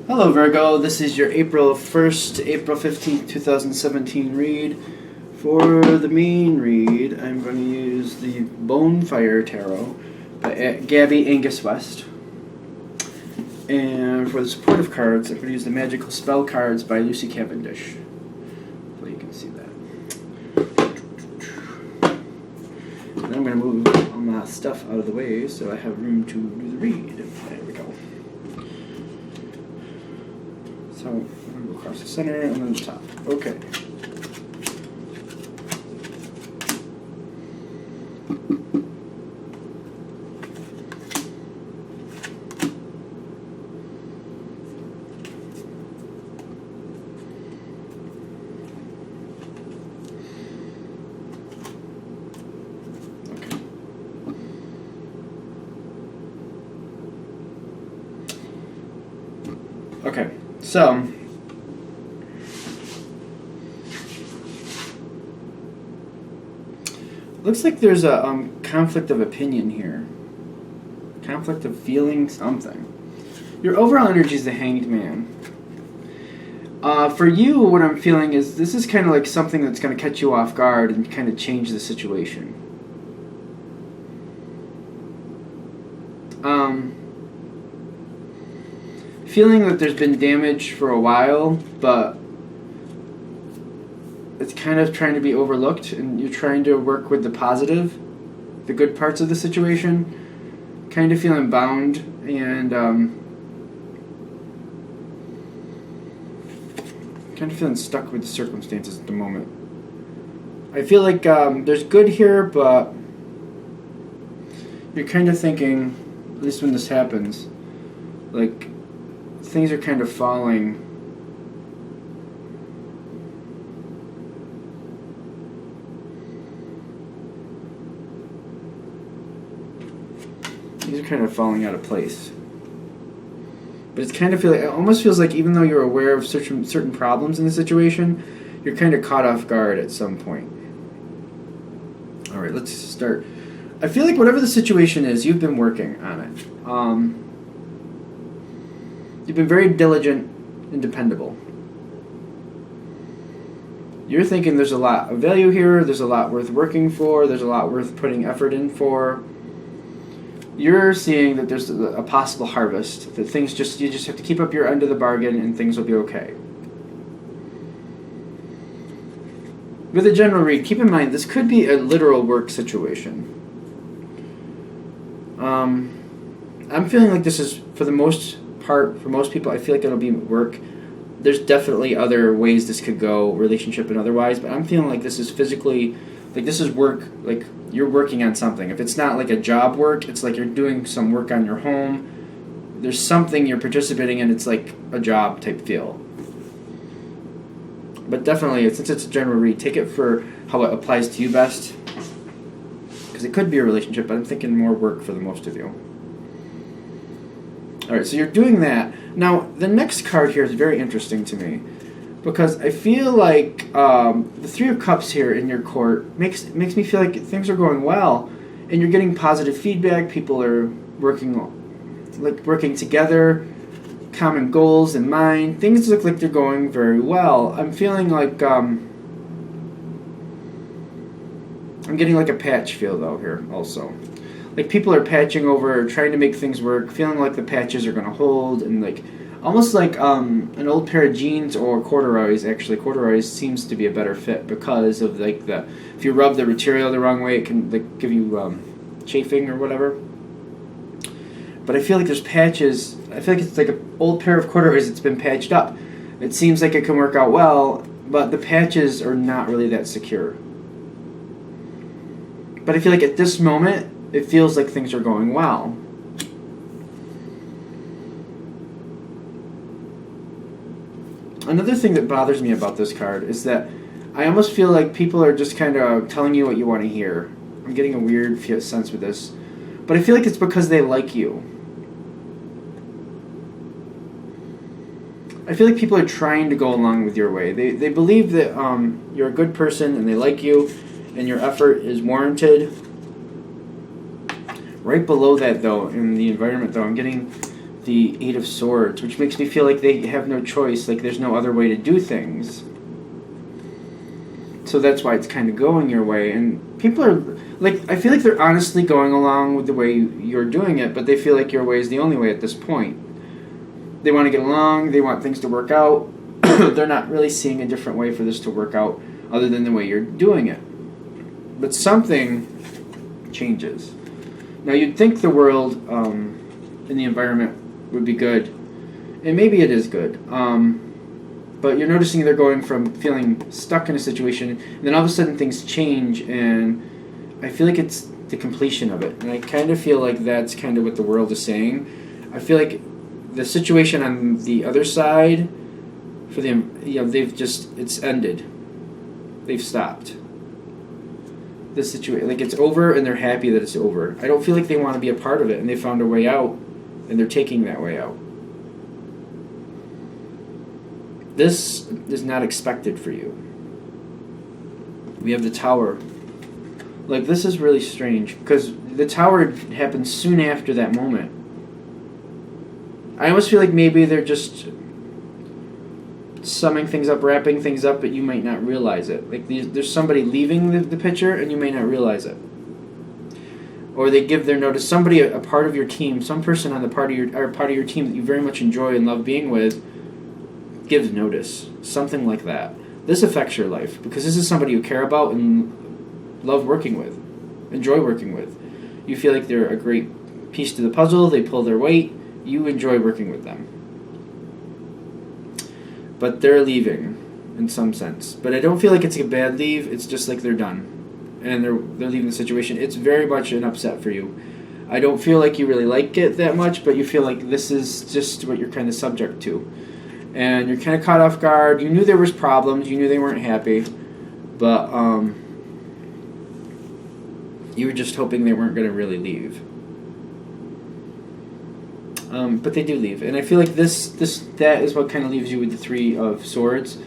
Hello Virgo, this is your April 1st, April 15th, 2017 read. For the main read, I'm going to use the Bonefire Tarot by Gabby Angus West. And for the supportive cards, I'm going to use the Magical Spell cards by Lucy Cavendish. So you can see that. And I'm going to move all my stuff out of the way so I have room to do the read. There we go. So I'm going to go across the center and then the top. Okay. Okay, so looks like there's a conflict of opinion here. Conflict of feeling something. Your overall energy is the Hanged Man. For you, what I'm feeling is this is kind of like something that's going to catch you off guard and kind of change the situation. Feeling that there's been damage for a while, but it's kind of trying to be overlooked, and you're trying to work with the positive, the good parts of the situation. Kind of feeling bound and kind of feeling stuck with the circumstances at the moment. I feel like there's good here, but you're kind of thinking, at least when this happens, like things are kind of falling. Things are kind of falling out of place. But it's kind of it almost feels like even though you're aware of certain problems in the situation, you're kind of caught off guard at some point. All right, let's start. I feel like whatever the situation is, you've been working on it. You've been very diligent and dependable. You're thinking there's a lot of value here, there's a lot worth working for, there's a lot worth putting effort in for. You're seeing that there's a possible harvest, that you just have to keep up your end of the bargain and things will be okay. With a general read, keep in mind this could be a literal work situation. I'm feeling like this is, for the most part, for most people, I feel like it'll be work. There's definitely other ways this could go, relationship and otherwise, but I'm feeling like this is physically, like this is work, like you're working on something. If it's not like a job work, it's like you're doing some work on your home. There's something you're participating in, it's like a job type feel. But definitely, since it's a general read, take it for how it applies to you best. Because it could be a relationship, but I'm thinking more work for the most of you. Alright, so you're doing that. Now, the next card here is very interesting to me. Because I feel like the Three of Cups here in your court makes me feel like things are going well. And you're getting positive feedback. People are working together. Common goals in mind. Things look like they're going very well. I'm feeling like I'm getting like a patch feel though here also. Like people are patching over, trying to make things work, feeling like the patches are going to hold, and like almost like an old pair of jeans or corduroys. Actually, corduroys seems to be a better fit because of like if you rub the material the wrong way, it can like give you chafing or whatever. But I feel like there's patches. I feel like it's like an old pair of corduroys that's been patched up. It seems like it can work out well, but the patches are not really that secure. But I feel like at this moment, it feels like things are going well. Another thing that bothers me about this card is that I almost feel like people are just kind of telling you what you want to hear. I'm getting a weird sense with this. But I feel like it's because they like you. I feel like people are trying to go along with your way. They believe that you're a good person and they like you and your effort is warranted. Right below that, though, in the environment, though, I'm getting the Eight of Swords, which makes me feel like they have no choice, like there's no other way to do things. So that's why it's kind of going your way. And people are, like, I feel like they're honestly going along with the way you're doing it, but they feel like your way is the only way at this point. They want to get along, they want things to work out. They're not really seeing a different way for this to work out other than the way you're doing it. But something changes. Now, you'd think the world and the environment would be good, and maybe it is good. But you're noticing they're going from feeling stuck in a situation, and then all of a sudden things change, and I feel like it's the completion of it. And I kind of feel like that's kind of what the world is saying. I feel like the situation on the other side, for them, they've just, it's ended. They've stopped. The situation, like, it's over, and they're happy that it's over. I don't feel like they want to be a part of it, and they found a way out, and they're taking that way out. This is not expected for you. We have the Tower. Like, this is really strange, because the Tower happens soon after that moment. I almost feel like maybe they're just summing things up, wrapping things up, but you might not realize it. Like, there's somebody leaving the picture, and you may not realize it. Or they give their notice. Somebody, a part of your team, some person on the part of your team that you very much enjoy and love being with, gives notice. Something like that. This affects your life, because this is somebody you care about and love working with, enjoy working with. You feel like they're a great piece to the puzzle, they pull their weight, you enjoy working with them. But they're leaving, in some sense. But I don't feel like it's a bad leave, it's just like they're done. And they're leaving the situation. It's very much an upset for you. I don't feel like you really like it that much, but you feel like this is just what you're kind of subject to. And you're kind of caught off guard. You knew there was problems. You knew they weren't happy. But you were just hoping they weren't going to really leave. But they do leave. And I feel like that is what kind of leaves you with the Three of Swords,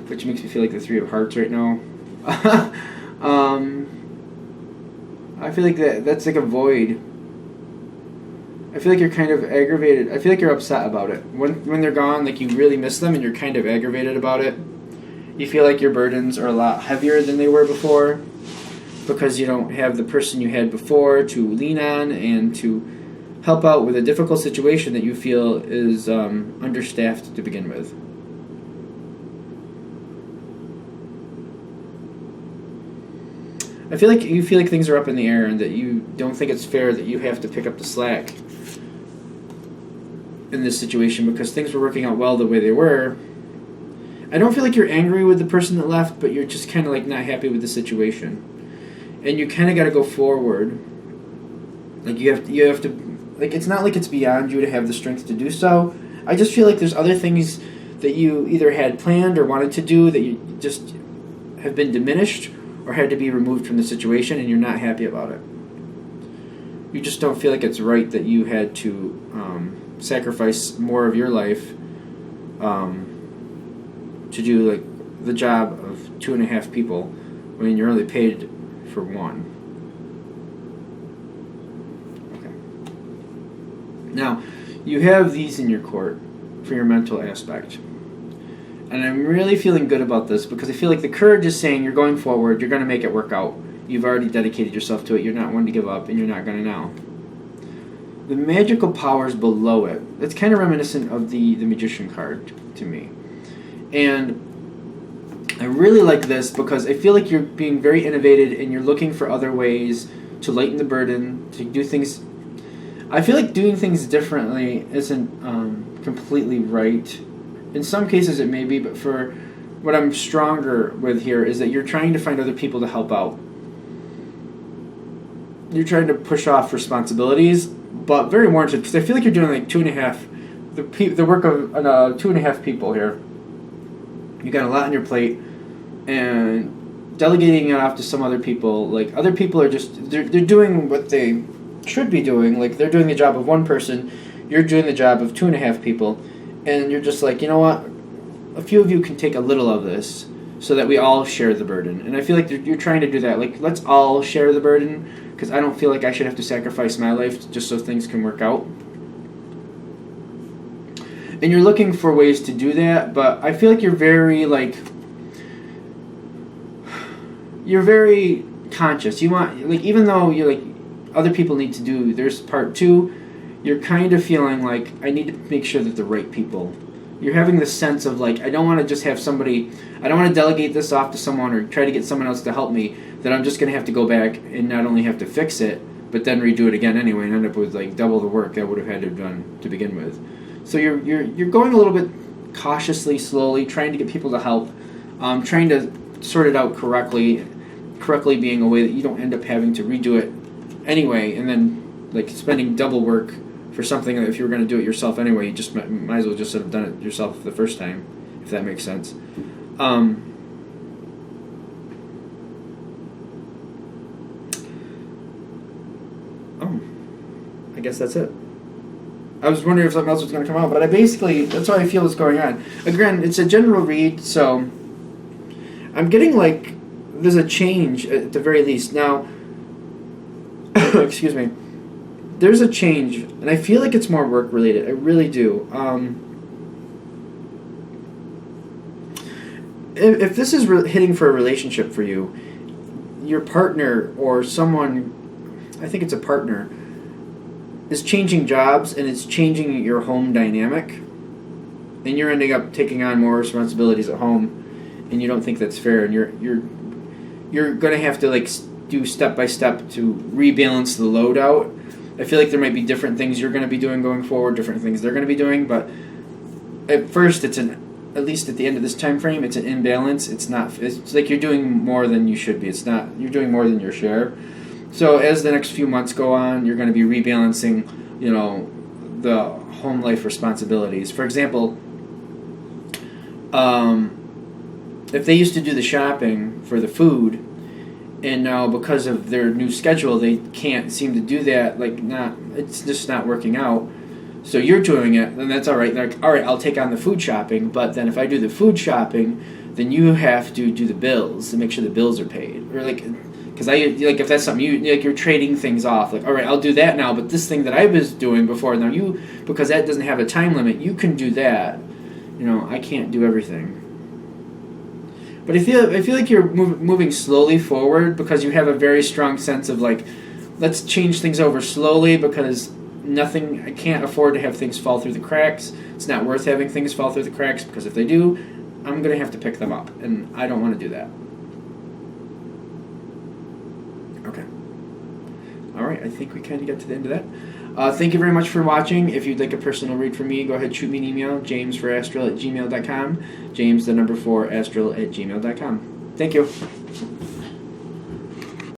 which makes me feel like the Three of Hearts right now. I feel like that's like a void. I feel like you're kind of aggravated. I feel like you're upset about it. When they're gone, like, you really miss them and you're kind of aggravated about it. You feel like your burdens are a lot heavier than they were before because you don't have the person you had before to lean on and to help out with a difficult situation that you feel is understaffed to begin with. I feel like you feel like things are up in the air and that you don't think it's fair that you have to pick up the slack in this situation because things were working out well the way they were. I don't feel like you're angry with the person that left, but you're just kind of like not happy with the situation. And you kind of got to go forward. Like you have to, like, it's not like it's beyond you to have the strength to do so. I just feel like there's other things that you either had planned or wanted to do that you just have been diminished or had to be removed from the situation and you're not happy about it. You just don't feel like it's right that you had to sacrifice more of your life to do like the job of 2.5 people when you're only paid for one. Okay. Now, you have these in your court for your mental aspect. And I'm really feeling good about this because I feel like the courage is saying you're going forward, you're going to make it work out. You've already dedicated yourself to it, you're not one to give up, and you're not going to now. The magical powers below it, it's kind of reminiscent of the Magician card to me. And I really like this because I feel like you're being very innovative and you're looking for other ways to lighten the burden, to do things. I feel like doing things differently isn't completely right. In some cases it may be, but for what I'm stronger with here is that you're trying to find other people to help out. You're trying to push off responsibilities, but very warranted, because I feel like you're doing like 2.5, the work of 2.5 people here. You got a lot on your plate, and delegating it off to some other people, like other people are just, they're doing what they should be doing, like they're doing the job of one person, you're doing the job of 2.5 people, and you're just like, you know what, a few of you can take a little of this so that we all share the burden. And I feel like you're trying to do that, like let's all share the burden, because I don't feel like I should have to sacrifice my life just so things can work out. and you're looking for ways to do that, but I feel like you're very conscious. You want, like, even though you're like other people need to do there's part two, you're kind of feeling like I need to make sure that the right people. You're having this sense of like, I don't want to just have somebody, I don't want to delegate this off to someone or try to get someone else to help me, that I'm just going to have to go back and not only have to fix it, but then redo it again anyway and end up with like double the work I would have had to have done to begin with. So you're going a little bit cautiously, slowly, trying to get people to help, trying to sort it out correctly being a way that you don't end up having to redo it anyway, and then like spending double work for something that if you were going to do it yourself anyway, you just might as well just have done it yourself the first time, if that makes sense. Oh, I guess that's it. I was wondering if something else was going to come out, but that's what I feel is going on. Again, it's a general read, so I'm getting like there's a change at the very least. Now, excuse me. There's a change, and I feel like it's more work-related. I really do. If this is hitting for a relationship for you, your partner or someone, I think it's a partner, is changing jobs, and it's changing your home dynamic, and you're ending up taking on more responsibilities at home, and you don't think that's fair, and you're going to have to like do step by step to rebalance the load out. I feel like there might be different things you're going to be doing going forward, different things they're going to be doing, but at first at least at the end of this time frame, it's an imbalance. It's like you're doing more than you should be. You're doing more than your share. So as the next few months go on, you're going to be rebalancing, the home life responsibilities. For example, if they used to do the shopping for the food, and now because of their new schedule, they can't seem to do that. It's just not working out. So you're doing it, and that's all right. They're like, all right, I'll take on the food shopping. But then if I do the food shopping, then you have to do the bills and make sure the bills are paid. Or because if that's something you're trading things off. Like, all right, I'll do that now. But this thing that I was doing before, now because that doesn't have a time limit, you can do that. I can't do everything. But I feel like you're moving slowly forward because you have a very strong sense of like, let's change things over slowly because I can't afford to have things fall through the cracks. It's not worth having things fall through the cracks because if they do, I'm going to have to pick them up, and I don't want to do that. Okay. All right, I think we kind of got to the end of that. Thank you very much for watching. If you'd like a personal read from me, go ahead, shoot me an email, james4astral@gmail.com, james4astral@gmail.com. Thank you.